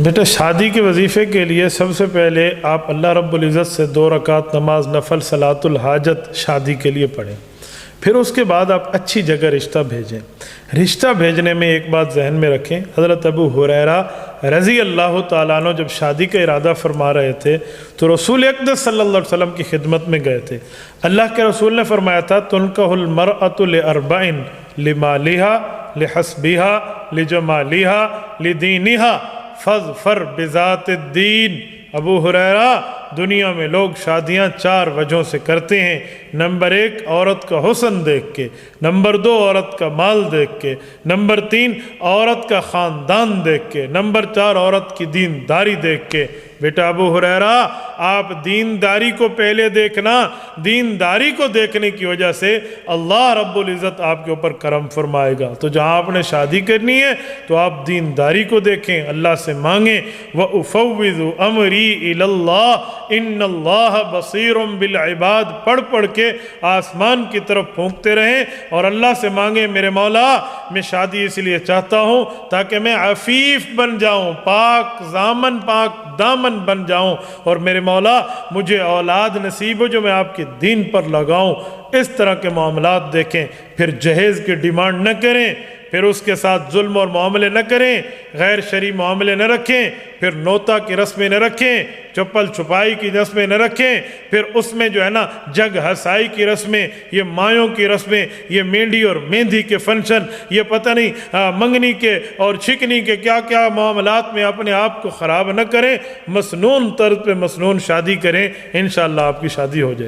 بیٹا شادی کے وظیفے کے لیے سب سے پہلے آپ اللہ رب العزت سے 2 رکعت نماز نفل صلاۃ الحاجت شادی کے لیے پڑھیں، پھر اس کے بعد آپ اچھی جگہ رشتہ بھیجیں۔ رشتہ بھیجنے میں ایک بات ذہن میں رکھیں، حضرت ابو ہریرہ رضی اللہ تعالیٰ عنہ جب شادی کا ارادہ فرما رہے تھے تو رسول اقدس صلی اللہ علیہ وسلم کی خدمت میں گئے تھے۔ اللہ کے رسول نے فرمایا تھا تنکح المرأۃ لأربع لمالها لحسبها لجمالها لدینها فاظفر بذات الدین۔ ابو ہریرہ دنیا میں لوگ شادیاں 4 وجہوں سے کرتے ہیں، نمبر 1 عورت کا حسن دیکھ کے، نمبر 2 عورت کا مال دیکھ کے، نمبر 3 عورت کا خاندان دیکھ کے، نمبر 4 عورت کی دینداری دیکھ کے۔ بیٹا ابو ہریرہ آپ دینداری کو پہلے دیکھنا، دینداری کو دیکھنے کی وجہ سے اللہ رب العزت آپ کے اوپر کرم فرمائے گا۔ تو جہاں آپ نے شادی کرنی ہے تو آپ دینداری کو دیکھیں، اللہ سے مانگیں، وَأُفَوِّضُ أَمْرِي إِلَى اللَّهِ إِنَّ اللَّهَ بَصِيرٌ بِالْعِبَادِ پڑھ پڑھ کے آسمان کی طرف پھونکتے رہیں اور اللہ سے مانگیں میرے مولا میں شادی اس لیے چاہتا ہوں تاکہ میں عفیف بن جاؤں، پاک دامن بن جاؤں، اور میرے مولا مجھے اولاد نصیب ہو جو میں آپ کے دین پر لگاؤں۔ اس طرح کے معاملات دیکھیں، پھر جہیز کی ڈیمانڈ نہ کریں، پھر اس کے ساتھ ظلم اور معاملے نہ کریں، غیر شرعی معاملے نہ رکھیں، پھر نوتا کی رسمیں نہ رکھیں، چپل چھپائی کی رسمیں نہ رکھیں، پھر اس میں جو ہے نا جگ ہسائی کی رسمیں، یہ مایوں کی رسمیں، یہ مینڈی اور مہندی کے فنکشن، یہ پتہ نہیں منگنی کے اور چھکنی کے کیا کیا معاملات میں اپنے آپ کو خراب نہ کریں، مسنون طرز پہ مسنون شادی کریں، انشاءاللہ آپ کی شادی ہو جائے۔